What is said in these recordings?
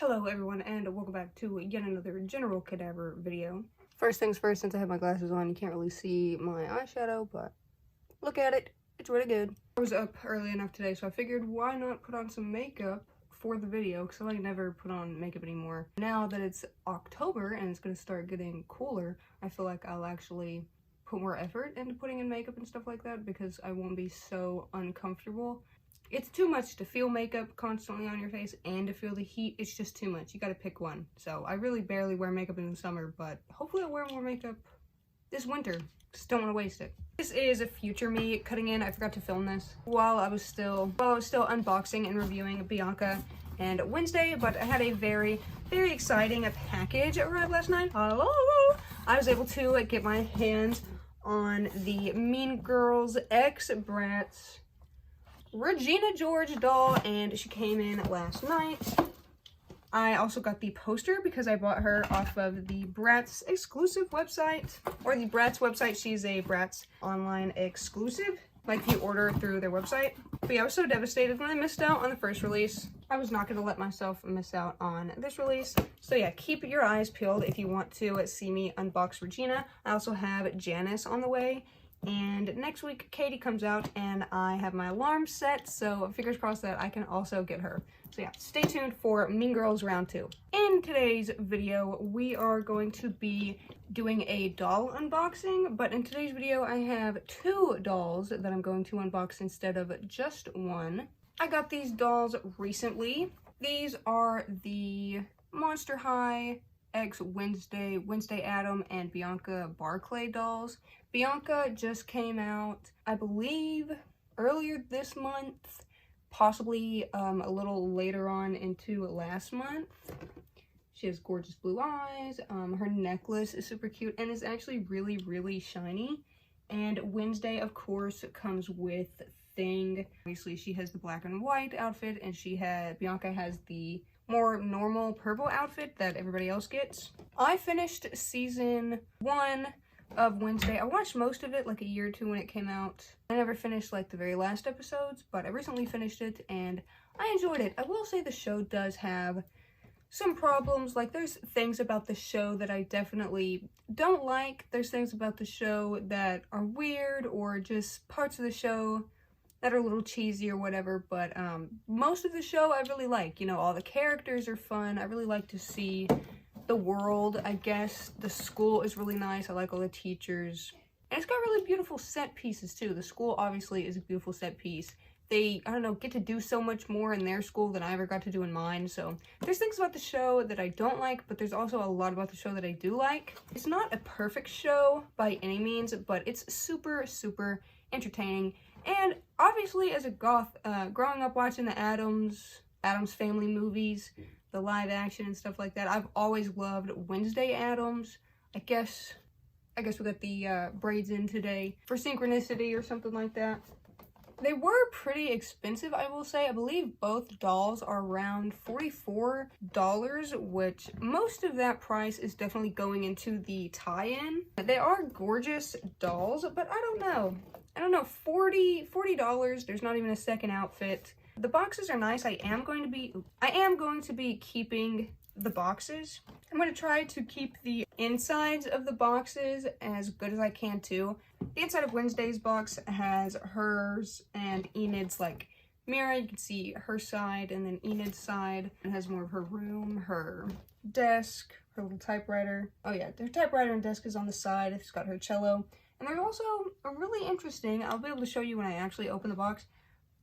Hello everyone, and welcome back to yet another General Cadaver video. First things first, since I have my glasses on, you can't really see my eyeshadow, but look at it. It's really good. I was up early enough today, so I figured why not put on some makeup for the video, because I like never put on makeup anymore. Now that it's October and it's going to start getting cooler, I feel like I'll actually put more effort into putting in makeup and stuff like that, because I won't be so uncomfortable. It's too much to feel makeup constantly on your face and to feel the heat. It's just too much. You gotta pick one. So I really barely wear makeup in the summer, but hopefully I'll wear more makeup this winter. Just don't want to waste it. This is a future me cutting in. I forgot to film this while I was still unboxing and reviewing Bianca and Wednesday, but I had a very exciting package arrive last night. Hello! I was able to get my hands on the Mean Girls X Bratz Regina George doll, and she came in last night. I also got the poster because I bought her off of the Bratz exclusive website, or the Bratz website. She's a Bratz online exclusive, like you order through their website. But yeah, I was so devastated when I missed out on the first release. I was not going to let myself miss out on this release. So yeah, keep your eyes peeled if you want to see me unbox Regina. I also have Janice on the way. And next week, Katie comes out, and I have my alarm set, so fingers crossed that I can also get her. So yeah, stay tuned for Mean Girls Round 2. In today's video, we are going to be doing a doll unboxing, but in today's video, I have two dolls that I'm going to unbox instead of just one. I got these dolls recently. These are the MonsterHigh X Wednesday Addams and Bianca Barclay dolls. Bianca just came out, I believe, earlier this month, possibly a little later on into last month. She has gorgeous blue eyes. Her necklace is super cute and is actually really shiny. And Wednesday, of course, comes with Thing. Obviously, she has the black and white outfit, and Bianca has the more normal purple outfit that everybody else gets. I finished season 1 of Wednesday. I watched most of it like a year or two when it came out. I never finished like the very last episodes, but I recently finished it and I enjoyed it. I will say the show does have some problems. Like, there's things about the show that I definitely don't like. There's things about the show that are weird, or just parts of the show that are a little cheesy or whatever, but most of the show I really like. You know, all the characters are fun. I really like to see the world, I guess. The school is really nice. I like all the teachers. And it's got really beautiful set pieces too. The school obviously is a beautiful set piece. They, I don't know, get to do so much more in their school than I ever got to do in mine. So there's things about the show that I don't like, but there's also a lot about the show that I do like. It's not a perfect show by any means, but it's super entertaining. And obviously, as a goth, growing up watching the Addams Family movies, the live action and stuff like that, I've always loved Wednesday Addams. I guess we got the braids in today for synchronicity or something like that. They were pretty expensive, I will say. I believe both dolls are around $44, which most of that price is definitely going into the tie-in. They are gorgeous dolls, but I don't know, $40, there's not even a second outfit. The boxes are nice. I am going to be keeping the boxes. I'm going to try to keep the insides of the boxes as good as I can too. The inside of Wednesday's box has hers and Enid's like mirror. You can see her side, and then Enid's side. It has more of her room, her desk, her little typewriter. Oh yeah, their typewriter and desk is on the side. It's got her cello. And there's also a really interesting, I'll be able to show you when I actually open the box,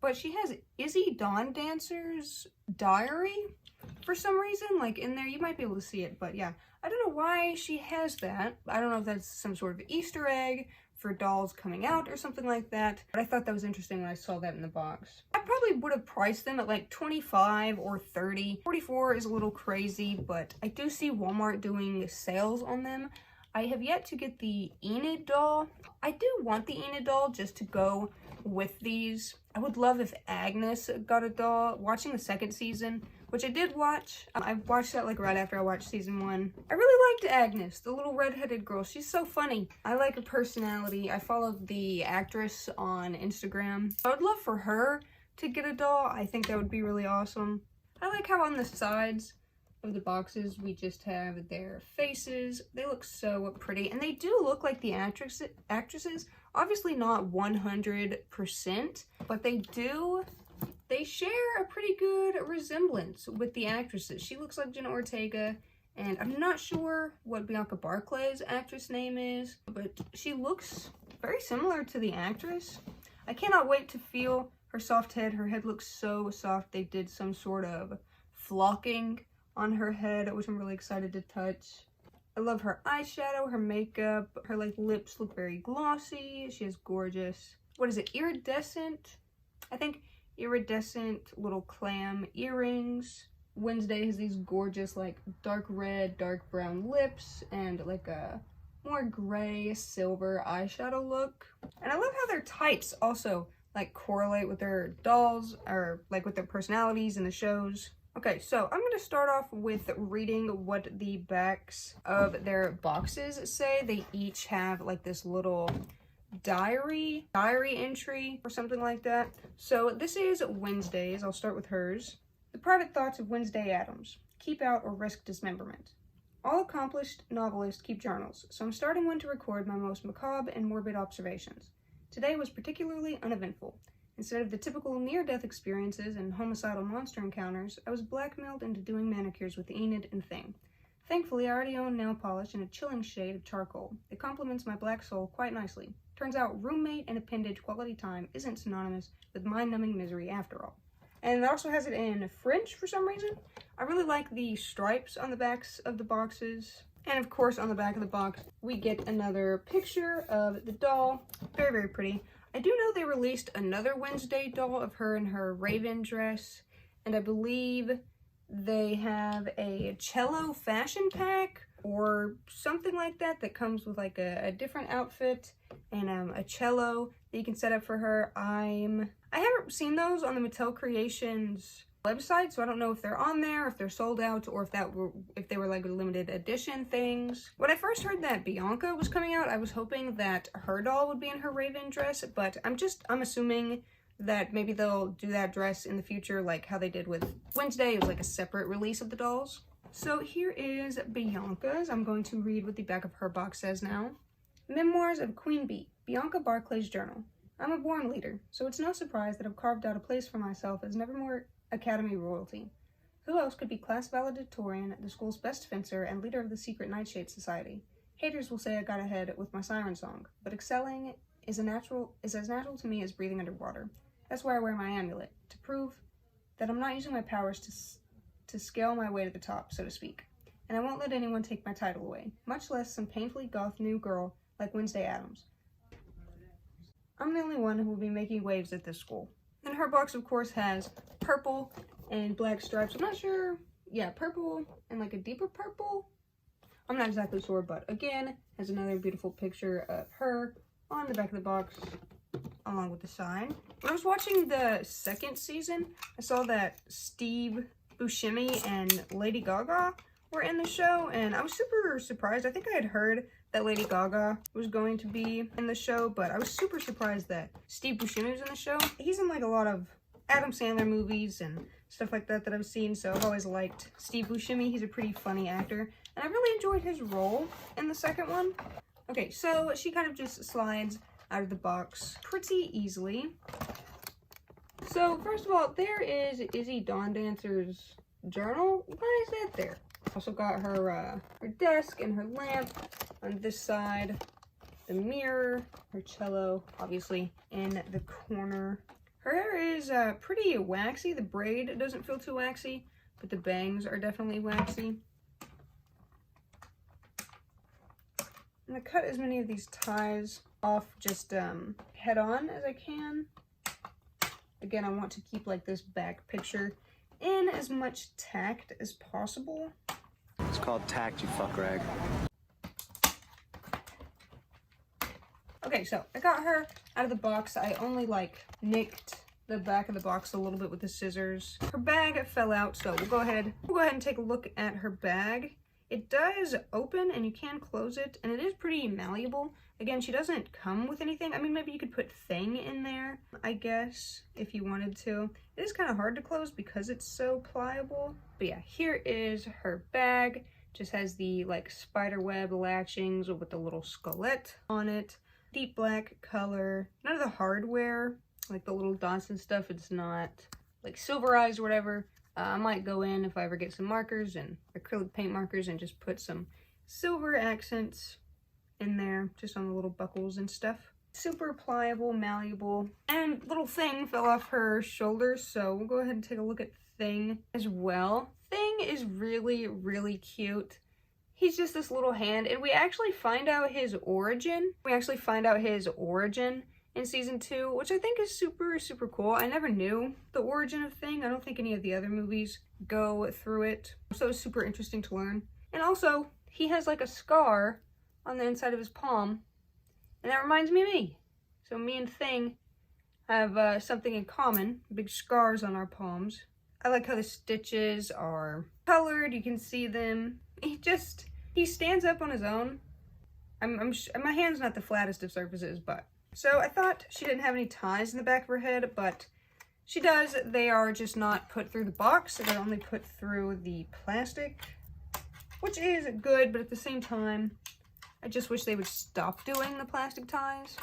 but she has Izzy Dawn Dancer's diary for some reason, like in there. You might be able to see it, but yeah, I don't know why she has that. I don't know if that's some sort of Easter egg for dolls coming out or something like that, but I thought that was interesting when I saw that in the box. I probably would have priced them at like $25 or $30. $44 is a little crazy, but I do see Walmart doing sales on them. I have yet to get the Enid doll. I do want the Enid doll just to go with these. I would love if Agnes got a doll. Watching the second season, which I did watch. I watched that like right after I watched season 1. I really liked Agnes, the little redheaded girl. She's so funny. I like her personality. I followed the actress on Instagram. I would love for her to get a doll. I think that would be really awesome. I like how on the sides of the boxes, we just have their faces. They look so pretty, and they do look like the actresses. Obviously not 100%, but they share a pretty good resemblance with the actresses. She looks like Jenna Ortega, and I'm not sure what Bianca Barclay's actress name is, but she looks very similar to the actress. I cannot wait to feel her soft head. Her head looks so soft. They did some sort of flocking on her head, which I'm really excited to touch. I love her eyeshadow, her makeup. Her lips look very glossy. She has gorgeous, what is it, iridescent? I think iridescent little clam earrings. Wednesday has these gorgeous dark red, dark brown lips and a more gray silver eyeshadow look. And I love how their types also correlate with their dolls, or with their personalities in the shows. Okay, so I'm going to start off with reading what the backs of their boxes say. They each have this little diary entry or something like that. So this is Wednesday's. I'll start with hers. The private thoughts of Wednesday Addams. Keep out or risk dismemberment. All accomplished novelists keep journals, so I'm starting one to record my most macabre and morbid observations. Today was particularly uneventful. Instead of the typical near-death experiences and homicidal monster encounters, I was blackmailed into doing manicures with Enid and Thing. Thankfully, I already own nail polish in a chilling shade of charcoal. It complements my black soul quite nicely. Turns out roommate and appendage quality time isn't synonymous with mind-numbing misery after all. And it also has it in French for some reason. I really like the stripes on the backs of the boxes. And of course, on the back of the box, we get another picture of the doll. Very, very pretty. I do know they released another Wednesday doll of her in her raven dress, and I believe they have a cello fashion pack or something like that that comes with a different outfit and a cello that you can set up for her. I haven't seen those on the Mattel Creations website, so I don't know if they're on there, if they're sold out, or if they were limited edition things. When I first heard that Bianca was coming out, I was hoping that her doll would be in her raven dress, but I'm assuming that maybe they'll do that dress in the future, like how they did with Wednesday. It was a separate release of the dolls. So here is Bianca's. I'm going to read what the back of her box says now. Memoirs of Queen Bee, Bianca Barclay's journal. I'm a born leader, so it's no surprise that I've carved out a place for myself as Nevermore Academy royalty. Who else could be class valedictorian, the school's best fencer, and leader of the secret Nightshade Society? Haters will say I got ahead with my siren song, but excelling is as natural to me as breathing underwater. That's why I wear my amulet, to prove that I'm not using my powers to scale my way to the top, so to speak. And I won't let anyone take my title away, much less some painfully goth new girl like Wednesday Addams. I'm the only one who will be making waves at this school. And her box, of course, has purple and black stripes. I'm not sure. Yeah, purple and a deeper purple. I'm not exactly sure, but again, has another beautiful picture of her on the back of the box, along with the sign. When I was watching the second season, I saw that Steve Buscemi and Lady Gaga were in the show, and I was super surprised. I think I had heard that Lady Gaga was going to be in the show, but I was super surprised that Steve Buscemi was in the show. He's in a lot of Adam Sandler movies and stuff like that I've seen, so I've always liked Steve Buscemi. He's a pretty funny actor, and I really enjoyed his role in the second one. Okay, so she kind of just slides out of the box pretty easily. So first of all, there is Izzy Dawn Dancer's journal. Why is that there? Also got her desk and her lamp on this side, the mirror, her cello, obviously, in the corner. Her hair is pretty waxy. The braid doesn't feel too waxy, but the bangs are definitely waxy. I'm gonna cut as many of these ties off just head on as I can. Again, I want to keep this back picture in as much tact as possible. It's called tact, you fuck rag. Okay, so I got her out of the box. I only nicked the back of the box a little bit with the scissors. Her bag fell out, so we'll go ahead and take a look at her bag. It does open and you can close it, and it is pretty malleable. Again, she doesn't come with anything. I mean, maybe you could put thing in there, I guess, if you wanted to. It is kind of hard to close because it's so pliable. But yeah, here is her bag. Just has the like spider web latchings with the little skelet on it. Deep black color. None of the hardware, like the little dots and stuff, it's not like silverized or whatever. I might go in if I ever get some markers and acrylic paint markers and just put some silver accents in there, just on the little buckles and stuff. Super pliable, malleable, and little Thing fell off her shoulders, so we'll go ahead and take a look at Thing as well. Thing is really, really cute. He's just this little hand, and we actually find out his origin. In season 2, which I think is super, super cool. I never knew the origin of Thing. I don't think any of the other movies go through it. So it's super interesting to learn. And also, he has like a scar on the inside of his palm, and that reminds me of me. So me and Thing have something in common, big scars on our palms. I like how the stitches are colored, you can see them. He stands up on his own. My hand's not the flattest of surfaces, but. So I thought she didn't have any ties in the back of her head, but she does. They are just not put through the box, so they're only put through the plastic, which is good, but at the same time, I just wish they would stop doing the plastic ties.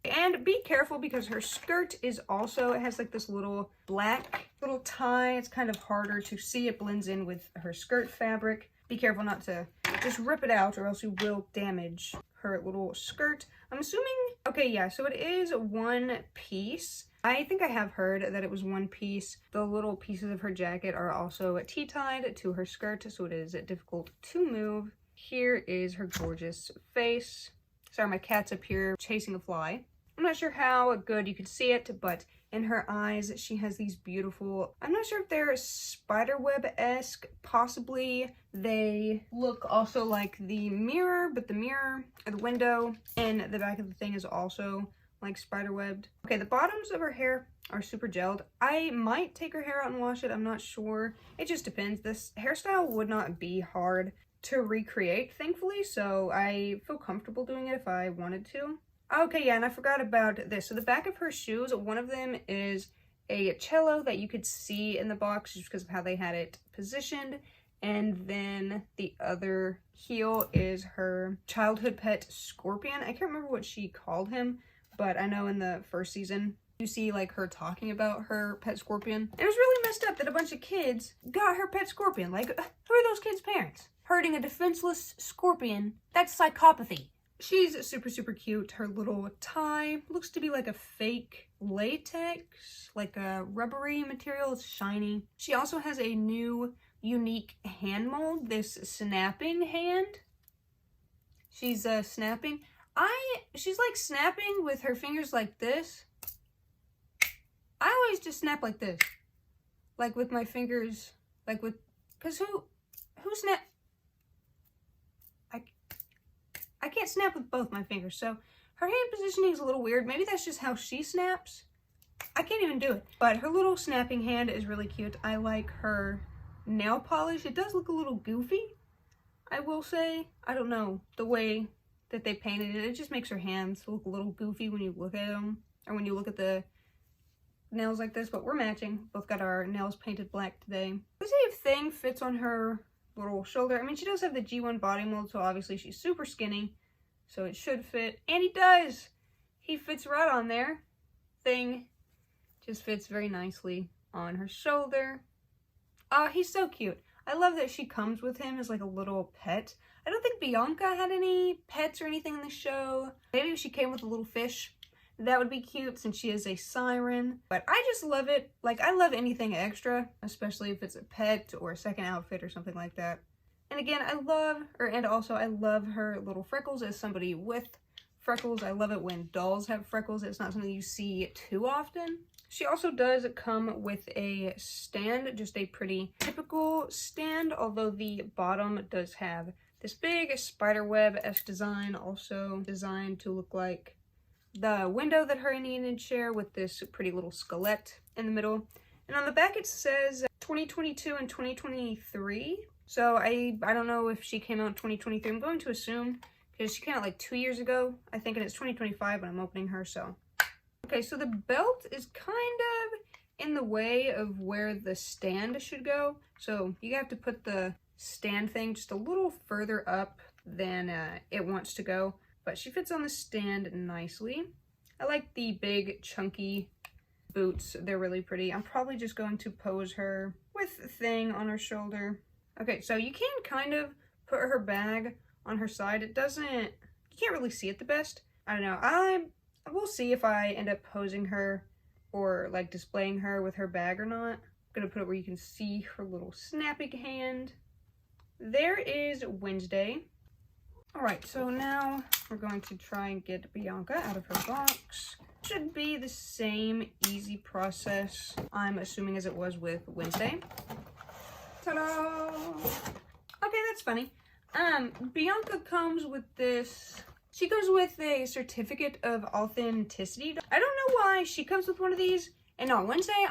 And be careful because her skirt is also, it has like this little black little tie. It's kind of harder to see. It blends in with her skirt fabric. Be careful not to just rip it out or else you will damage her little skirt. I'm assuming, okay, yeah, so it is one piece. I think I have heard that it was one piece. The little pieces of her jacket are also T-tied to her skirt, so it is difficult to move. Here is her gorgeous face. Sorry, my cat's up here chasing a fly. I'm not sure how good you can see it, but in her eyes, she has these beautiful, I'm not sure if they're spiderweb-esque, possibly they look also like the mirror, but the mirror, or the window, and the back of the thing is also like spiderwebbed. Okay, the bottoms of her hair are super gelled. I might take her hair out and wash it, I'm not sure. It just depends. This hairstyle would not be hard to recreate, thankfully, so I feel comfortable doing it if I wanted to. Okay, yeah, and I forgot about this. So the back of her shoes, one of them is a cello that you could see in the box just because of how they had it positioned. And then the other heel is her childhood pet scorpion. I can't remember what she called him, but I know in the first season, you see like her talking about her pet scorpion. It was really messed up that a bunch of kids got her pet scorpion. Like, who are those kids' parents? Hurting a defenseless scorpion, that's psychopathy. She's super, super cute. Her little tie looks to be like a fake latex, like a rubbery material. It's shiny. She also has a new unique hand mold, this snapping hand. She's snapping. She's like snapping with her fingers like this. I always just snap like this. Like with my fingers, like with, cause who snap? I can't snap with both my fingers, so her hand positioning is a little weird. Maybe that's just how she snaps. I can't even do it. But her little snapping hand is really cute. I like her nail polish. It does look a little goofy, I will say. I don't know, the way that they painted it, it just makes her hands look a little goofy when you look at them, or when you look at the nails like this, but we're matching. Both got our nails painted black today. Let's see if Thing fits on her little shoulder. I mean, she does have the G1 body mold, so obviously she's super skinny, so it should fit. And he does! He fits right on there. Thing just fits very nicely on her shoulder. He's so cute. I love that she comes with him as like a little pet. I don't think Bianca had any pets or anything in the show. Maybe if she came with a little fish, that would be cute since she is a siren. But I just love it. Like, I love anything extra, especially if it's a pet or a second outfit or something like that. And again, I love her little freckles. As somebody with freckles, I love it when dolls have freckles. It's not something you see too often. She also does come with a stand, just a pretty typical stand, although the bottom does have this big spiderweb-esque design, also designed to look like the window that her and Enid share with this pretty little skelet in the middle. And on the back it says 2022 and 2023. So I don't know if she came out in 2023. I'm going to assume, because she came out like 2 years ago, I think, and it's 2025 when I'm opening her, so. Okay, so the belt is kind of in the way of where the stand should go. So you have to put the stand thing just a little further up than it wants to go. But she fits on the stand nicely. I like the big, chunky boots. They're really pretty. I'm probably just going to pose her with a thing on her shoulder. Okay, so you can kind of put her bag on her side. It doesn't, you can't really see it the best. I don't know. We'll see if I end up posing her or like displaying her with her bag or not. I'm gonna put it where you can see her little snappy hand. There is Wednesday. All right, so now we're going to try and get Bianca out of her box. Should be the same easy process, I'm assuming, as it was with Wednesday. Ta-da! Okay, that's funny. Bianca comes with this. She comes with a certificate of authenticity. I don't know why she comes with one of these. And on Wednesday,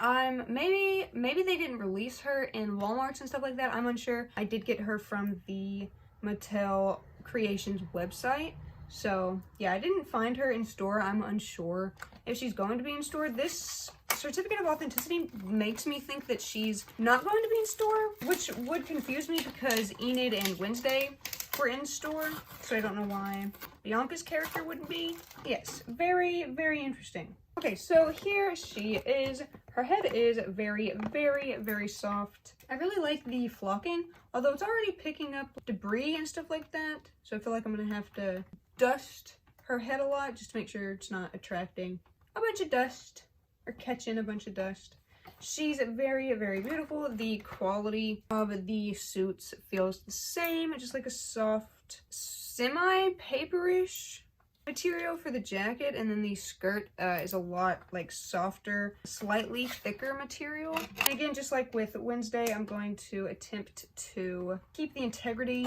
maybe they didn't release her in Walmarts and stuff like that. I'm unsure. I did get her from the Mattel Creations website. So yeah, I didn't find her in store. I'm unsure if she's going to be in store. This certificate of authenticity makes me think that she's not going to be in store, which would confuse me because Enid and Wednesday were in store. So I don't know why Bianca's character wouldn't be. Yes, very, very interesting. Okay, so here she is. Her head is very, very, very soft. I really like the flocking, although it's already picking up debris and stuff like that. So I feel like I'm gonna have to dust her head a lot just to make sure it's not attracting a bunch of dust or catching a bunch of dust. She's very, very beautiful. The quality of the suits feels the same, just like a soft, semi-paperish material for the jacket, and then the skirt is a lot like softer, slightly thicker material. And again, just like with Wednesday, I'm going to attempt to keep the integrity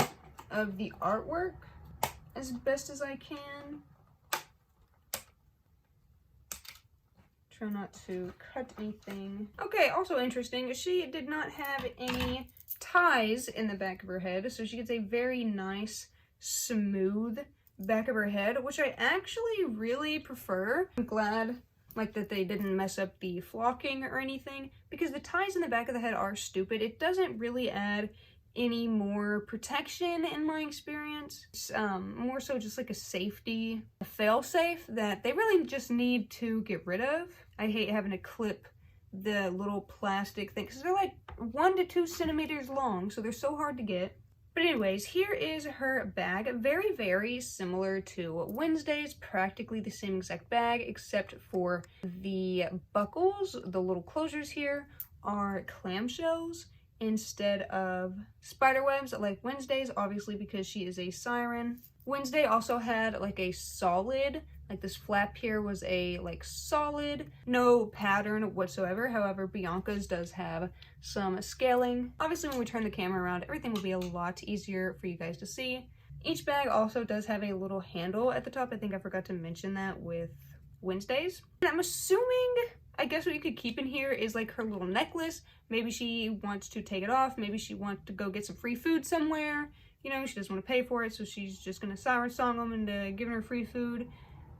of the artwork as best as I can. Try not to cut anything. Okay, also interesting, she did not have any ties in the back of her head, so she gets a very nice, smooth back of her head, which I actually really prefer. I'm glad like that they didn't mess up the flocking or anything, because the ties in the back of the head are stupid. It doesn't really add any more protection in my experience. It's more so just like a safety, a fail-safe that they really just need to get rid of. I hate having to clip the little plastic thing because they're like 1 to 2 centimeters long, so they're so hard to get. But anyways, here is her bag. Very, very similar to Wednesday's. Practically the same exact bag, except for the buckles. The little closures here are clamshells instead of spiderwebs like Wednesday's, obviously because she is a siren. Wednesday also had like a solid, like this flap here was a like solid, no pattern whatsoever. However, Bianca's does have some scaling. Obviously when we turn the camera around, everything will be a lot easier for you guys to see. Each bag also does have a little handle at the top. I think I forgot to mention that with Wednesday's. And I'm assuming, I guess what you could keep in here is like her little necklace. Maybe she wants to take it off. Maybe she wants to go get some free food somewhere. You know, she doesn't want to pay for it, so she's just gonna siren song them into giving her free food.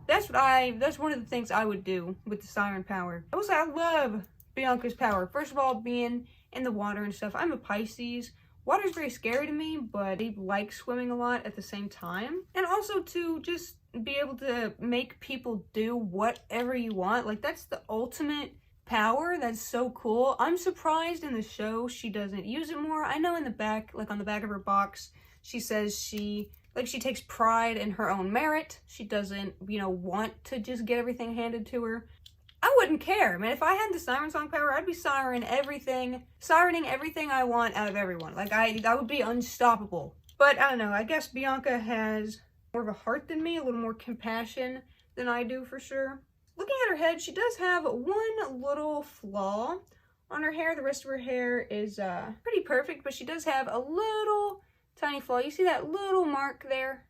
That's one of the things I would do with the siren power. Also, I love Bianca's power. First of all, being in the water and stuff. I'm a Pisces. Water's very scary to me, but I like swimming a lot at the same time. And also to just be able to make people do whatever you want. Like, that's the ultimate power. That's so cool. I'm surprised in the show she doesn't use it more. I know in the back, like on the back of her box, she says she takes pride in her own merit. She doesn't, you know, want to just get everything handed to her. I wouldn't care, man. If I had the siren song power, I'd be sirening everything I want out of everyone. Like, I would be unstoppable. But I don't know, I guess Bianca has more of a heart than me, a little more compassion than I do for sure. Looking at her head, she does have one little flaw on her hair. The rest of her hair is pretty perfect, but she does have a little tiny flaw. You see that little mark there?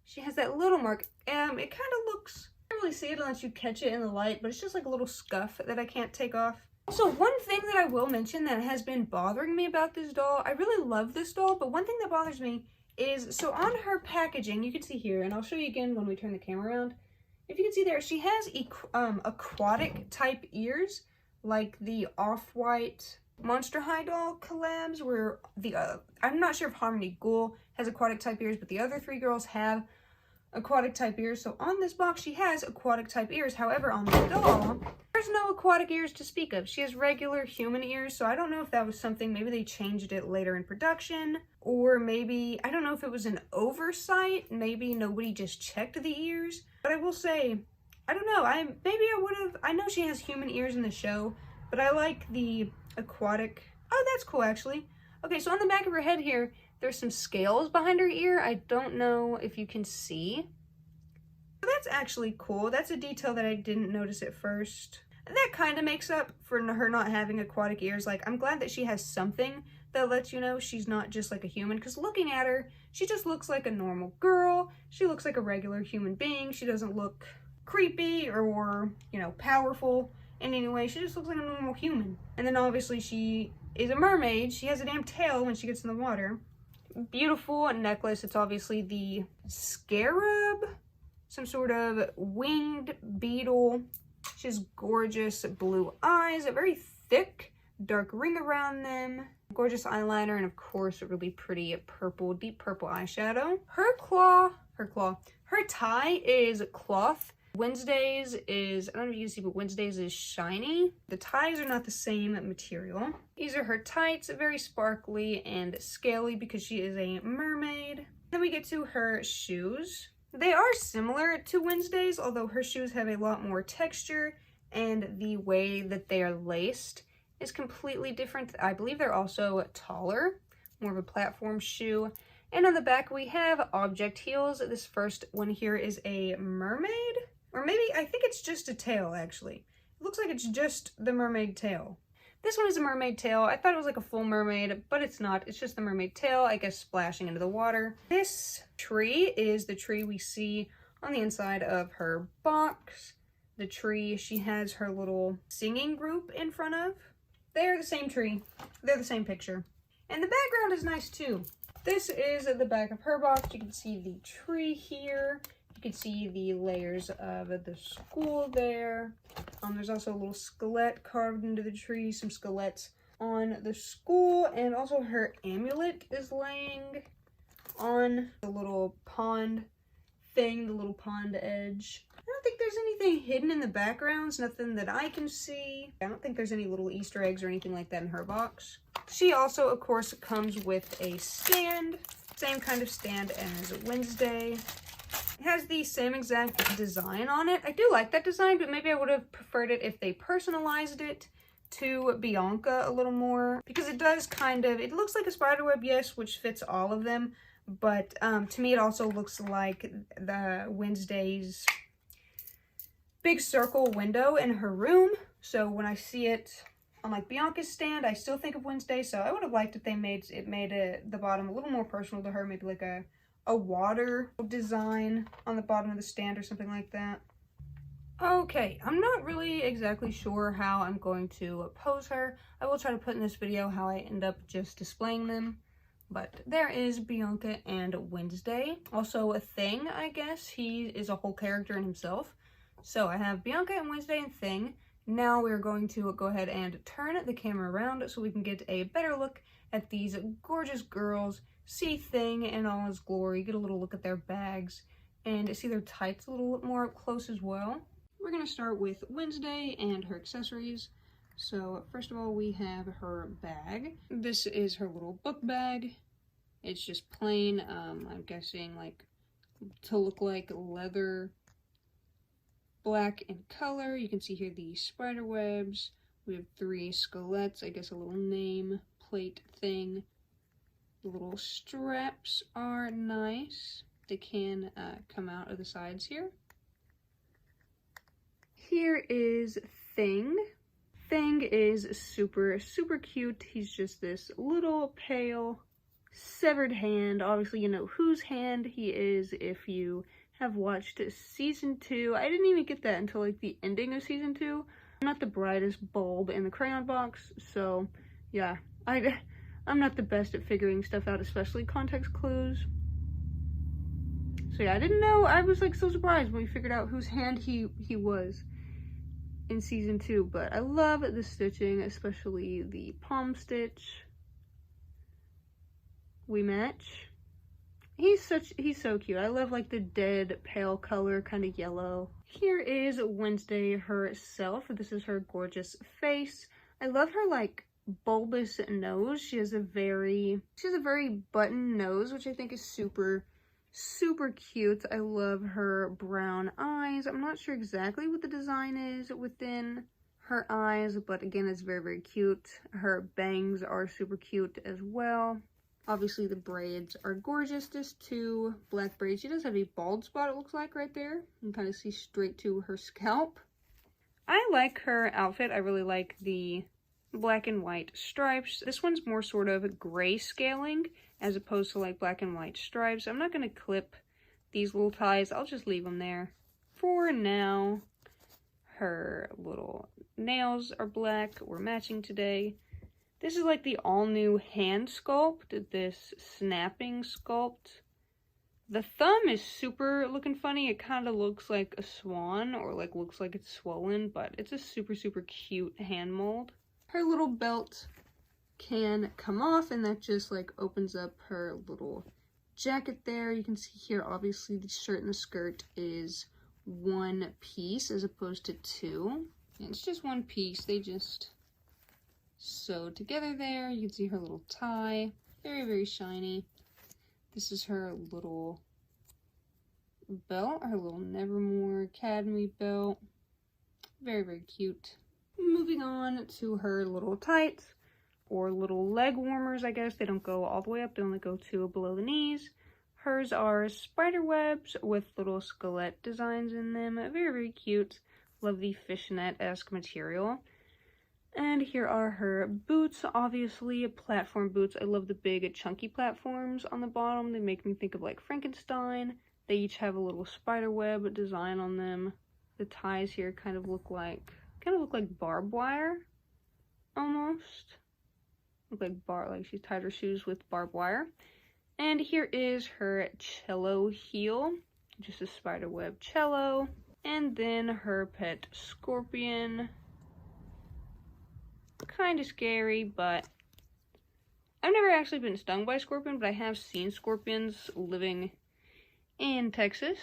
She has that little mark. It kind of looks, I can't really see it unless you catch it in the light, but it's just like a little scuff that I can't take off. So one thing that I will mention that has been bothering me about this doll, I really love this doll, but one thing that bothers me is, so on her packaging, you can see here, and I'll show you again when we turn the camera around. If you can see there, she has aquatic type ears, like the off-white MonsterHigh doll collabs, where I'm not sure if Harmony Ghoul has aquatic type ears, but the other three girls have aquatic type ears. So on this box, she has aquatic type ears. However, on the doll, there's no aquatic ears to speak of. She has regular human ears, so I don't know if that was something, maybe they changed it later in production, or maybe, I don't know if it was an oversight, maybe nobody just checked the ears. But I will say, I don't know, I know she has human ears in the show, but I like the aquatic. Oh, that's cool, actually. Okay, so on the back of her head here, there's some scales behind her ear. I don't know if you can see. So that's actually cool. That's a detail that I didn't notice at first. And that kind of makes up for her not having aquatic ears. Like, I'm glad that she has something that lets you know she's not just like a human, because looking at her, she just looks like a normal girl. She looks like a regular human being. She doesn't look creepy or, you know, powerful in any way. She just looks like a normal human. And then obviously she is a mermaid. She has a damn tail when she gets in the water. Beautiful necklace. It's obviously the scarab, some sort of winged beetle. She has gorgeous blue eyes, a very thick dark ring around them, gorgeous eyeliner, and of course a really pretty purple, deep purple eyeshadow. Her tie is cloth. Wednesday's is, I don't know if you can see, but Wednesday's is shiny. The ties are not the same material. These are her tights, very sparkly and scaly because she is a mermaid. Then we get to her shoes. They are similar to Wednesday's, although her shoes have a lot more texture, and the way that they are laced is completely different. I believe they're also taller, more of a platform shoe. And on the back we have object heels. This first one here is a mermaid. Or maybe, I think it's just a tail, actually. It looks like it's just the mermaid tail. This one is a mermaid tail. I thought it was like a full mermaid, but it's not. It's just the mermaid tail, I guess, splashing into the water. This tree is the tree we see on the inside of her box. The tree she has her little singing group in front of. They're the same tree. They're the same picture. And the background is nice, too. This is at the back of her box. You can see the tree here. You can see the layers of the school there. There's also a little skeleton carved into the tree, some skeletons on the school, and also her amulet is laying on the little pond thing, the little pond edge. I don't think there's anything hidden in the backgrounds, nothing that I can see. I don't think there's any little Easter eggs or anything like that in her box. She also, of course, comes with a stand, same kind of stand as Wednesday. It has the same exact design on it. I do like that design, but maybe I would have preferred it if they personalized it to Bianca a little more, because it does kind of, it looks like a spiderweb, yes, which fits all of them, but to me it also looks like the Wednesday's big circle window in her room. So when I see it on like Bianca's stand, I still think of Wednesday. So I would have liked if they made the bottom a little more personal to her, maybe like a water design on the bottom of the stand or something like that. Okay, I'm not really exactly sure how I'm going to pose her. I will try to put in this video how I end up just displaying them. But there is Bianca and Wednesday. Also a Thing, I guess. He is a whole character in himself. So I have Bianca and Wednesday and Thing. Now we're going to go ahead and turn the camera around so we can get a better look at these gorgeous girls. See Thing in all his glory, get a little look at their bags, and see their tights a little more up close as well. We're going to start with Wednesday and her accessories. So first of all, we have her bag. This is her little book bag. It's just plain, I'm guessing like to look like leather, black in color. You can see here the spider webs. We have 3 skeletons, I guess a little name plate thing. The little straps are nice. They can come out of the sides here. Here is Thing. Thing is super, super cute. He's just this little pale, severed hand. Obviously, you know whose hand he is if you have watched season 2. I didn't even get that until like the ending of season 2. I'm not the brightest bulb in the crayon box, so yeah, I'm not the best at figuring stuff out, especially context clues. So yeah, I didn't know. I was like so surprised when we figured out whose hand he was in season 2, but I love the stitching, especially the palm stitch. We match. He's so cute. I love like the dead pale color, kind of yellow. Here is Wednesday herself. This is her gorgeous face. I love her like bulbous nose. She has a very button nose, which I think is super cute. I love her brown eyes. I'm not sure exactly what the design is within her eyes, but again, it's very cute. Her bangs are super cute as well. Obviously, the braids are gorgeous. Just 2 black braids. She does have a bald spot, it looks like, right there. You can kind of see straight to her scalp. I like her outfit. I really like the black and white stripes. This one's more sort of gray scaling as opposed to like black and white stripes. I'm not going to clip these little ties. I'll just leave them there for now. Her little nails are black. We're matching today. This is like the all-new hand sculpt, this snapping sculpt. The thumb is super looking funny. It kind of looks like a swan, or like looks like it's swollen, but it's a super cute hand mold. Her little belt can come off, and that just like opens up her little jacket there. You can see here, obviously, the shirt and the skirt is 1 piece as opposed to 2. And it's just 1 piece. They just sewed together there. You can see her little tie, very shiny. This is her little belt, her little Nevermore Academy belt. Very cute. Moving on to her little tights, or little leg warmers, I guess. They don't go all the way up, they only go to below the knees. Hers are spider webs with little skelet designs in them. Very cute. Love the fishnet-esque material. And here are her boots, obviously platform boots. I love the big chunky platforms on the bottom. They make me think of like Frankenstein. They each have a little spider web design on them. The ties here kind of look like barbed wire, almost. Look like she tied her shoes with barbed wire. And here is her cello heel, just a spider web cello. And then her pet scorpion. Kind of scary, but I've never actually been stung by a scorpion, but I have seen scorpions living in Texas.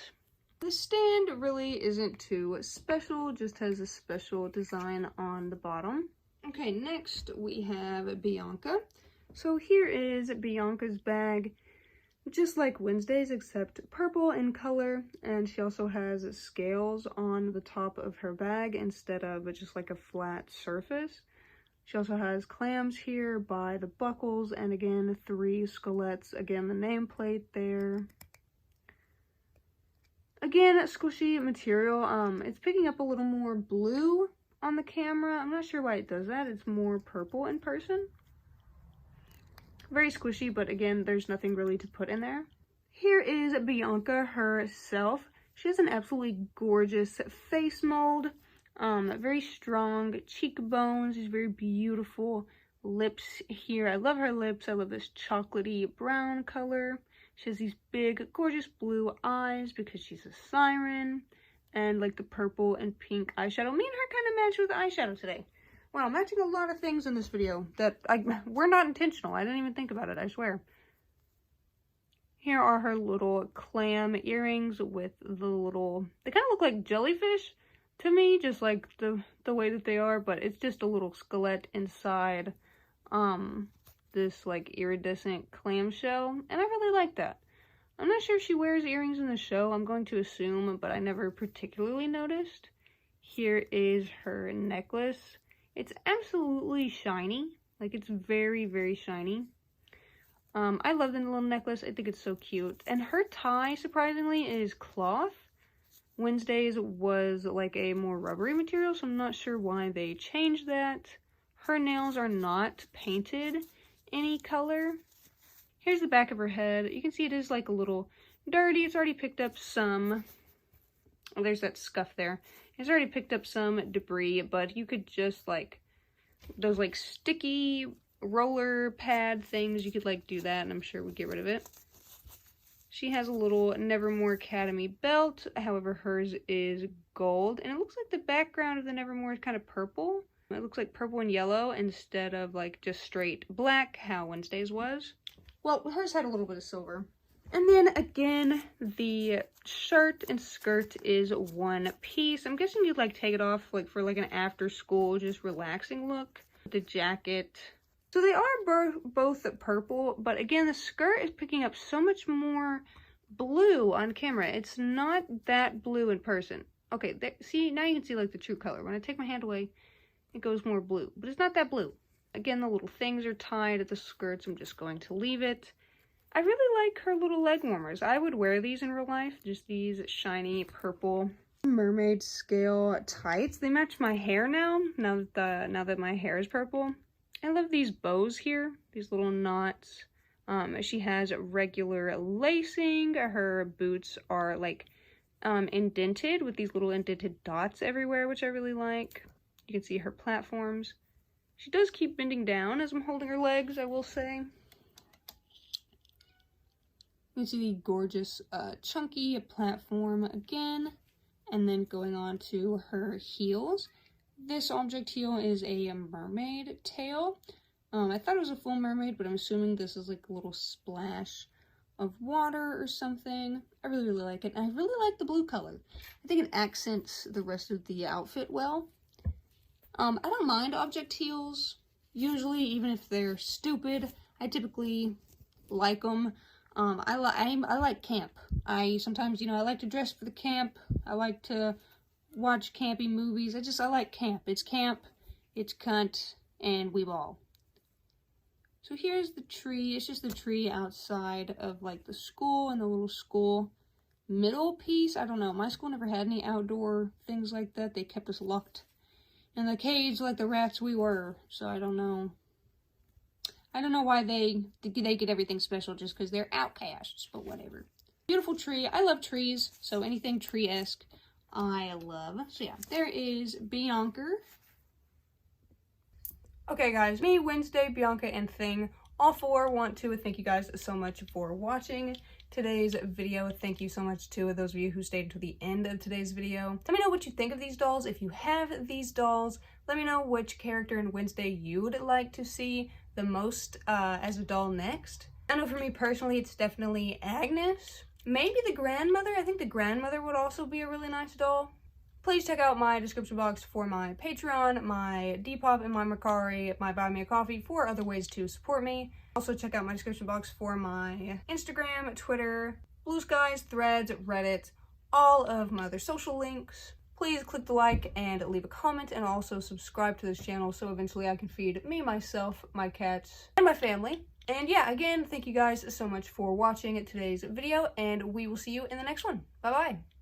The stand really isn't too special, just has a special design on the bottom. Okay, next we have Bianca. So here is Bianca's bag, just like Wednesday's, except purple in color, and she also has scales on the top of her bag instead of just like a flat surface. She also has clams here by the buckles, and again, 3 skelets. Again, the nameplate there. Again, squishy material. It's picking up a little more blue on the camera. I'm not sure why it does that. It's more purple in person. Very squishy, but again, there's nothing really to put in there. Here is Bianca herself. She has an absolutely gorgeous face mold. Very strong cheekbones, these very beautiful lips here. I love her lips. I love this chocolatey brown color. She has these big, gorgeous blue eyes because she's a siren. And like the purple and pink eyeshadow. Me and her kind of match with eyeshadow today. Wow, I'm matching a lot of things in this video that were not intentional. I didn't even think about it, I swear. Here are her little clam earrings with the little, they kind of look like jellyfish to me, just like the way that they are, but it's just a little skeleton inside this like iridescent clamshell, and I really like that. I'm not sure if she wears earrings in the show. I'm going to assume, but I never particularly noticed. Here is her necklace. It's absolutely shiny. Like, it's very shiny. I love the little necklace. I think it's so cute. And her tie, surprisingly, is cloth. Wednesday's was like a more rubbery material, so I'm not sure why they changed that. Her nails are not painted any color. Here's the back of her head. You can see it is like a little dirty. It's already picked up some, oh, there's that scuff there. It's already picked up some debris, but you could just like, those like sticky roller pad things, you could like do that and I'm sure we'd get rid of it. She has a little Nevermore Academy belt, however hers is gold, and it looks like the background of the Nevermore is kind of purple. It looks like purple and yellow instead of like just straight black, how Wednesday's was. Well, hers had a little bit of silver. And then again, the shirt and skirt is one piece. I'm guessing you'd like take it off like for like an after school, just relaxing look. The jacket. So they are both purple, but again, the skirt is picking up so much more blue on camera. It's not that blue in person. Okay, see, now you can see like the true color. When I take my hand away, it goes more blue, but it's not that blue. Again, the little things are tied at the skirts. I'm just going to leave it. I really like her little leg warmers. I would wear these in real life, just these shiny purple mermaid scale tights. They match my hair now that my hair is purple. I love these bows here, these little knots. She has regular lacing. Her boots are like indented with these little indented dots everywhere, which I really like. You can see her platforms. She does keep bending down as I'm holding her legs, I will say. You can see the gorgeous chunky platform again, and then going on to her heels. This object heel is a mermaid tail. I thought it was a full mermaid, but I'm assuming this is like a little splash of water or something. I really, really like it. And I really like the blue color. I think it accents the rest of the outfit well. I don't mind object heels. Usually, even if they're stupid, I typically like them. I like camp. I sometimes, you know, I like to dress for the camp. I like to watch campy movies. I like camp. It's camp, it's cunt, and we ball. So here's the tree. It's just the tree outside of like the school and the little school middle piece. I don't know. My school never had any outdoor things like that. They kept us locked in the cage like the rats we were. So I don't know. I don't know why they get everything special just because they're outcasts, but whatever. Beautiful tree. I love trees, so anything tree-esque I love. So yeah, there is Bianca. Okay guys, me, Wednesday, Bianca, and Thing, all four want to thank you guys so much for watching today's video. Thank you so much to those of you who stayed until the end of today's video. Let me know what you think of these dolls. If you have these dolls, let me know which character in Wednesday you would like to see the most as a doll next. I know for me personally, it's definitely Agnes. Maybe the grandmother. I think the grandmother would also be a really nice doll. Please check out my description box for my Patreon, my Depop, and my Mercari, my Buy Me a Coffee for other ways to support me. Also check out my description box for my Instagram, Twitter, Blue Skies, Threads, Reddit, all of my other social links. Please click the like and leave a comment, and also subscribe to this channel so eventually I can feed me, myself, my cats, and my family. And yeah, again, thank you guys so much for watching today's video, and we will see you in the next one. Bye-bye.